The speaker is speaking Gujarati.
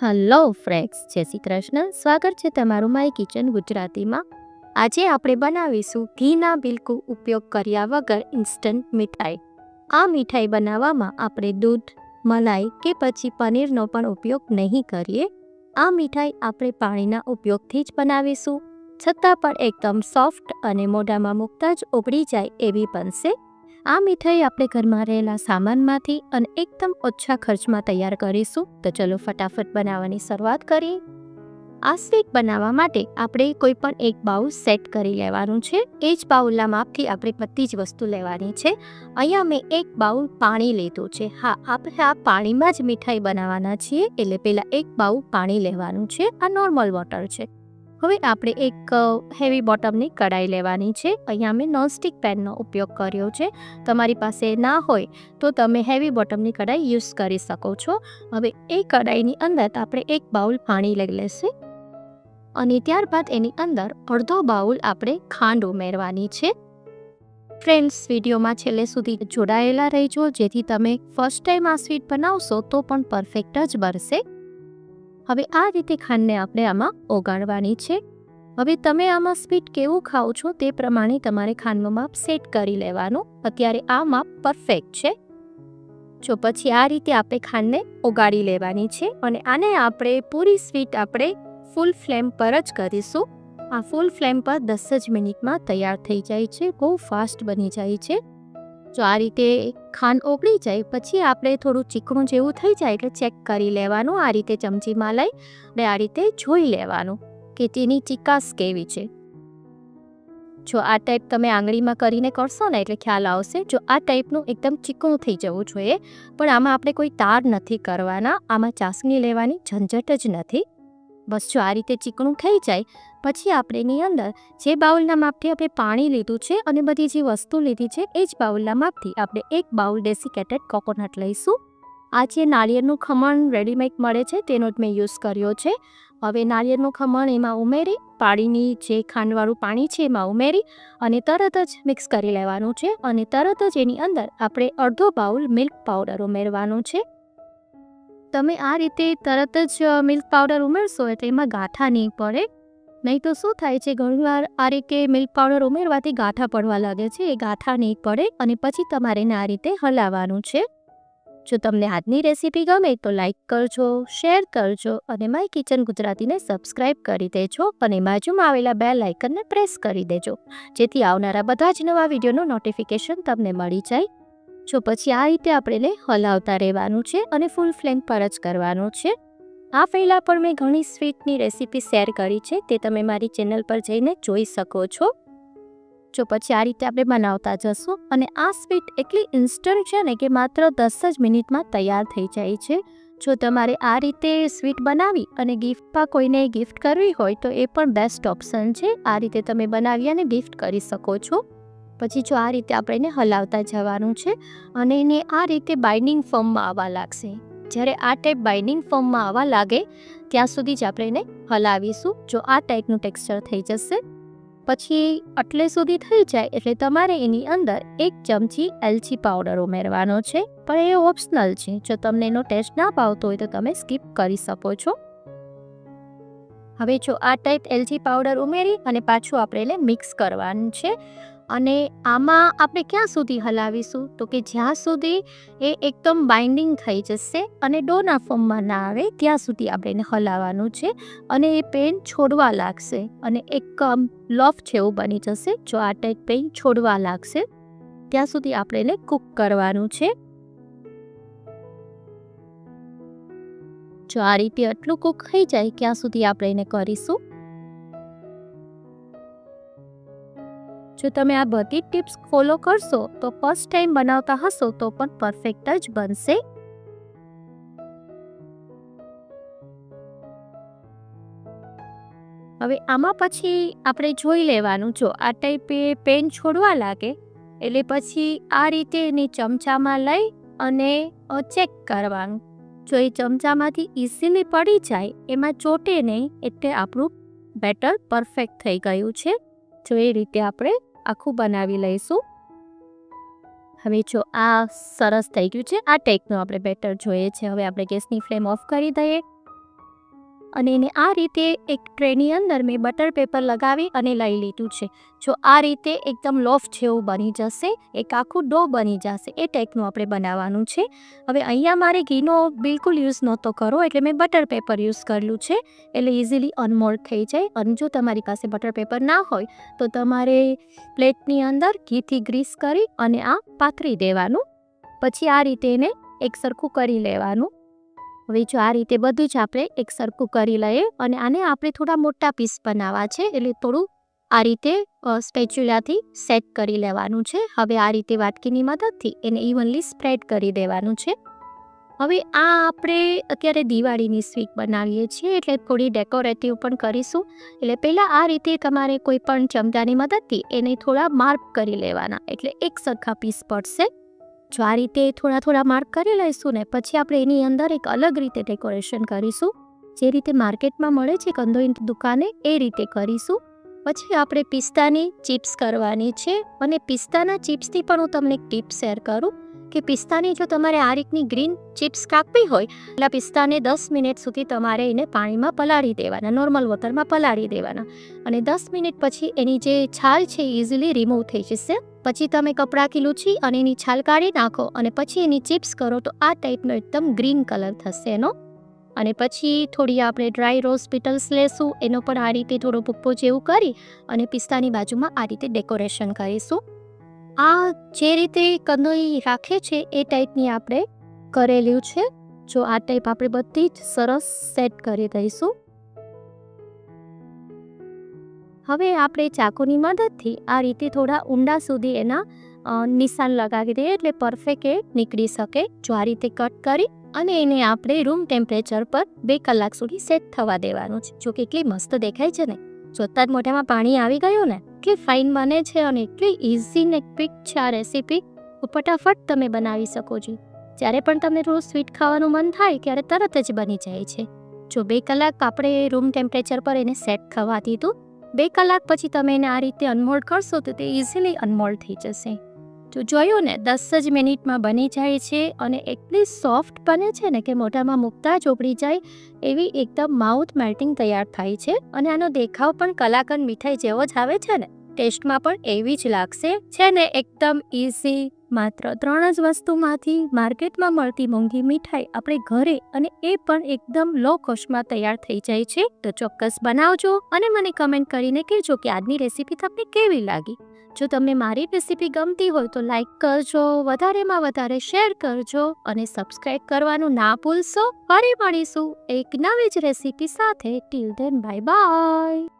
હલો ફ્રેન્ડ્સ, જય શ્રી કૃષ્ણ. સ્વાગત છે તમારું માય કિચન ગુજરાતીમાં. આજે આપણે બનાવીશું ઘીના બિલકુલ ઉપયોગ કર્યા વગર ઇન્સ્ટન્ટ મીઠાઈ. આ મીઠાઈ બનાવવામાં આપણે દૂધ, મલાઈ કે પછી પનીરનો પણ ઉપયોગ નહીં કરીએ. આ મીઠાઈ આપણે પાણીના ઉપયોગથી જ બનાવીશું, છતાં પણ એકદમ સોફ્ટ અને મોઢામાં મૂકતા જ ઓગળી જાય એવી બનશે. આ મીઠાઈ આપણે ઘરમાં રહેલા સામાનમાંથી અને એકદમ ઓછા ખર્ચમાં તૈયાર કરીશું. તો ચલો ફટાફટ બનાવવાની શરૂઆત કરીએ. આ સ્વીટ બનાવવા માટે આપણે કોઈ પણ એક બાઉલ સેટ કરી લેવાનું છે. એ જ બાઉલના માપથી આપણે બધી જ વસ્તુ લેવાની છે. અહીંયા મેં એક બાઉલ પાણી લીધું છે. હા, આપણે આ પાણીમાં જ મીઠાઈ બનાવવાના છીએ, એટલે પહેલાં એક બાઉલ પાણી લેવાનું છે. આ નોર્મલ વોટર છે. હવે આપણે એક હેવી બોટમની કઢાઈ લેવાની છે. અહીંયા મેં નોનસ્ટિક પેનનો ઉપયોગ કર્યો છે. તમારી પાસે ના હોય તો તમે હેવી બોટમની કઢાઈ યુઝ કરી શકો છો. હવે એ કઢાઈની અંદર આપણે એક બાઉલ પાણી લઈ લેશે અને ત્યારબાદ એની અંદર અડધો બાઉલ આપણે ખાંડ ઉમેરવાની છે. ફ્રેન્ડ્સ, વિડીયોમાં છેલ્લે સુધી જોડાયેલા રહેજો, જેથી તમે ફર્સ્ટ ટાઈમ આ સ્વીટ બનાવશો તો પણ પરફેક્ટ જ બનશે. હવે આ રીતે ખાંડને આપણે આમાં ઓગાળવાની છે. હવે તમે આમાં સ્વીટ કેવું ખાઓ છો તે પ્રમાણે તમારે ખાંડનું માપ સેટ કરી લેવાનું. અત્યારે આ માપ પરફેક્ટ છે. જો પછી આ રીતે આપણે ખાંડને ઓગાળી લેવાની છે અને આને આપણે પૂરી સ્વીટ આપણે ફૂલ ફ્લેમ પર જ કરીશું. આ ફૂલ ફ્લેમ પર 10 જ મિનિટમાં તૈયાર થઈ જાય છે. બહુ ફાસ્ટ બની જાય છે. જો આ રીતે ખાંડ ઓગળી જાય પછી આપણે થોડું ચીકણું જેવું થઈ જાય એટલે ચેક કરી લેવાનું. આ રીતે ચમચીમાં લઈ અને આ રીતે જોઈ લેવાનું કે તેની ચીકાશ કેવી છે. જો આ ટાઈપ તમે આંગળીમાં કરીને કરશો ને એટલે ખ્યાલ આવશે. જો આ ટાઈપનું એકદમ ચીકણું થઈ જવું જોઈએ, પણ આમાં આપણે કોઈ તાર નથી કરવાના. આમાં ચાસણી લેવાની ઝંઝટ જ નથી. બસ જો આ રીતે ચીકણું થઈ જાય પછી આપણે એની અંદર જે બાઉલના માપથી આપણે પાણી લીધું છે અને બધી જે વસ્તુ લીધી છે એ જ બાઉલના માપથી આપણે એક બાઉલ ડેસિકેટેડ કોકોનટ લઈશું. આ જે નાળિયેરનું ખમણ રેડીમેડ મળે છે તેનો જ મેં યુઝ કર્યો છે. હવે નાળિયેરનું ખમણ એમાં ઉમેરી પાણીની જે ખાંડવાળું પાણી છે એમાં ઉમેરી અને તરત જ મિક્સ કરી લેવાનું છે. અને તરત જ એની અંદર આપણે અડધો બાઉલ મિલ્ક પાવડર ઉમેરવાનું છે. તમે આ રીતે તરત જ મિલ્ક પાવડર ઉમેરશો એટલે એમાં ગાંઠા નહીં પડે. નહીં તો શું થાય છે, ઘણીવાર આ રીતે મિલ્ક પાવડર ઉમેરવાથી ગાંઠા પડવા લાગે છે. એ ગાંઠા નહીં પડે અને પછી તમારે એને આ રીતે હલાવવાનું છે. જો તમને આજની રેસીપી ગમે તો લાઈક કરજો, શેર કરજો અને માય કિચન ગુજરાતીને સબસ્ક્રાઈબ કરી દેજો અને બાજુમાં આવેલા બેલ આઇકનને પ્રેસ કરી દેજો, જેથી આવનારા બધા જ નવા વિડીયોનું નોટિફિકેશન તમને મળી જાય. જો પછી આ રીતે આપણે હલાવતા રહેવાનું છે અને ફૂલ ફ્લેમ પર જ કરવાનું છે. આ પહેલાં પણ મેં ઘણી સ્વીટની રેસીપી શેર કરી છે, તે તમે મારી ચેનલ પર જઈને જોઈ શકો છો. જો પછી આ રીતે આપણે બનાવતા જશું અને આ સ્વીટ એટલી ઇન્સ્ટન્ટ છે ને કે માત્ર 10 જ મિનિટમાં તૈયાર થઈ જાય છે. જો તમારે આ રીતે સ્વીટ બનાવી અને ગિફ્ટમાં કોઈને ગિફ્ટ કરવી હોય તો એ પણ બેસ્ટ ઓપ્શન છે. આ રીતે તમે બનાવી અને ગિફ્ટ કરી શકો છો. પછી જો આ રીતે આપણે એને હલાવતા જવાનું છે અને એને આ રીતે બાઇન્ડિંગ ફોર્મમાં આવવા લાગશે. જ્યારે આ ટાઈપ બાઇન્ડિંગ ફોર્મમાં આવવા લાગે ત્યાં સુધી જ આપણે એને હલાવીશું. જો આ ટાઈપનું ટેક્સચર થઈ જશે પછી આટલે સુધી થઈ જાય એટલે તમારે એની અંદર 1 ચમચી એલચી પાવડર ઉમેરવાનો છે, પણ એ ઓપ્શનલ છે. જો તમને એનો ટેસ્ટ ના ભાવતો હોય તો તમે સ્કીપ કરી શકો છો. હવે જો આ ટાઈપ એલચી પાવડર ઉમેરી અને પાછું આપણે એને મિક્સ કરવાનું છે. અને આમાં આપણે ક્યાં સુધી હલાવીશું તો કે જ્યાં સુધી એ એકદમ બાઇન્ડિંગ થઈ જશે અને ડોના ફોર્મમાં ના આવે ત્યાં સુધી આપણે એને હલાવવાનું છે. અને એ પેન છોડવા લાગશે અને એક લોફ જેવું બની જશે. જો આ ટાઈપ પેન છોડવા લાગશે ત્યાં સુધી આપણે એને કૂક કરવાનું છે. જો આ રીતે આટલું કૂક થઈ જાય ત્યાં સુધી આપણે એને કરીશું. જો તમે આ બધી ટિપ્સ ફોલો કરશો તો ફર્સ્ટ ટાઈમ બનાવતા હશો તો પણ પરફેક્ટ જ બનશે. હવે આમાં પછી આપણે જોઈ લેવાનું. જો આ ટાઈપે પેન છોડવા લાગે એટલે પછી આ રીતે એની ચમચામાં લઈ અને ચેક કરવાનું. જો એ ચમચામાંથી ઇઝીલી પડી જાય, એમાં ચોટે નહીં, એટલે આપણું બેટર પરફેક્ટ થઈ ગયું છે. જો એ રીતે આપણે આખું બનાવી લઈશું. હવે જો આ સરસ થઈ ગયું છે. આ ટાઈપનું આપણે બેટર જોઈએ છે. હવે આપણે ગેસની ફ્લેમ ઓફ કરી દઈએ અને એને આ રીતે એક ટ્રેની અંદર મેં બટર પેપર લગાવી અને લઈ લીધું છે. જો આ રીતે એકદમ લોફ જેવું બની જશે, એક આખું ડો બની જશે, એ ટાઈપનું આપણે બનાવવાનું છે. હવે અહીંયા મારે ઘીનો બિલકુલ યુઝ નહોતો કરવો, એટલે મેં બટર પેપર યુઝ કરેલું છે, એટલે ઇઝીલી અનમોલ્ડ થઈ જાય. અને જો તમારી પાસે બટર પેપર ના હોય તો તમારે પ્લેટની અંદર ઘીથી ગ્રીસ કરી અને આ પાથરી દેવાનું. પછી આ રીતે એને એક સરખું કરી લેવાનું. હવે જો આ રીતે બધું જ આપણે એક સરખું કરી લઈએ અને આને આપણે થોડા મોટા પીસ બનાવવા છે, એટલે થોડું આ રીતે સ્પેચ્યુલાથી સેટ કરી લેવાનું છે. હવે આ રીતે વાટકીની મદદથી એને ઇવનલી સ્પ્રેડ કરી દેવાનું છે. હવે આ આપણે અત્યારે દિવાળીની સ્વીટ બનાવીએ છીએ, એટલે થોડી ડેકોરેટિવ પણ કરીશું. એટલે પહેલાં આ રીતે તમારે કોઈ પણ ચમચાની મદદથી એને થોડા માર્ક કરી લેવાના, એટલે એક સરખા પીસ પડશે. જો આ રીતે થોડા માર્ક કરી લઈશું ને પછી આપણે એની અંદર એક અલગ રીતે ડેકોરેશન કરીશું, જે રીતે માર્કેટમાં મળે છે કંદોઈની દુકાને, એ રીતે કરીશું. પછી આપણે પિસ્તાની ચિપ્સ કરવાની છે, અને પિસ્તાના ચિપ્સની પણ હું તમને એક ટીપ શેર કરું કે પિસ્તાની જો તમારે આ રીતની ગ્રીન ચિપ્સ કાપવી હોય એટલે પિસ્તાને 10 મિનિટ સુધી તમારે એને પાણીમાં પલાળી દેવાના, નોર્મલ વોટરમાં પલાળી દેવાના, અને 10 મિનિટ પછી એની જે છાલ છે ઇઝીલી રિમૂવ થઈ જશે. પછી તમે કપડાથી લૂછી અને એની છાલ કાઢી નાખો અને પછી એની ચિપ્સ કરો તો આ ટાઈપનો એકદમ ગ્રીન કલર થશે એનો. અને પછી થોડી આપણે ડ્રાય રોઝ પેટલ્સ લેશું, એનો પણ આ રીતે થોડો ભૂક્કો જેવું કરી અને પિસ્તાની બાજુમાં આ રીતે ડેકોરેશન કરીશું. આ જે રીતે કંદોઈ રાખે છે એ ટાઈપની આપણે કરેલું છે. જો આ ટાઈપ આપણે બધી જ સરસ સેટ કરી દઈશું. હવે આપણે ચાકુની મદદથી આ રીતે થોડા ઊંડા સુધી એના નિશાન લગાવી દઈએ, એટલે પરફેક્ટ એ નીકળી શકે. જો આ રીતે કટ કરી અને એને આપણે રૂમ ટેમ્પરેચર પર 2 કલાક સુધી સેટ થવા દેવાનું છે. જો કેટલી મસ્ત દેખાય છે ને, જોતાં જ મોઢામાં પાણી આવી ગયું ને, એટલી ફાઇન બને છે અને એટલી ઇઝી ને ક્વિક છે આ રેસીપી. ફટાફટ તમે બનાવી શકો છો. જ્યારે પણ તમને રોજ સ્વીટ ખાવાનું મન થાય ત્યારે તરત જ બની જાય છે. જો 2 કલાક આપણે રૂમ ટેમ્પરેચર પર એને સેટ થવા દીધું, 2 કલાક પછી તમે એને આ રીતે અનમોલ્ડ કરશો તો તે ઇઝીલી અનમોલ્ડ થઈ જશે. જો જોયું ને, 10 જ મિનિટમાં બની જાય છે અને એટલી સોફ્ટ બને છે ને કે મોઢામાં મૂકતા જ ઓગળી જાય એવી એકદમ માઉથ મેલ્ટિંગ તૈયાર થાય છે. અને આનો દેખાવ પણ કલાકંદ મીઠાઈ જેવો જ આવે છે ને, ટેસ્ટમાં પણ એવી જ લાગશે. છે ને એકદમ ઇઝી. માત્ર 3 જ વસ્તુમાંથી માર્કેટમાં મળતી મોંઘી મીઠાઈ આપણે ઘરે, અને એ પણ એકદમ લો કોસ્ટમાં તૈયાર થઈ જાય છે. તો ચોક્કસ બનાવજો અને મને કમેન્ટ કરીને કહેજો કે આજની રેસીપી તમને કેવી લાગી. જો તમને મારી રેસીપી ગમતી હોય તો લાઈક કરજો, વધારેમાં વધારે શેર કરજો અને સબસ્ક્રાઈબ કરવાનું ના ભૂલશો. ફરી મળીશું એક નવી જ રેસીપી સાથે. Till then bye by.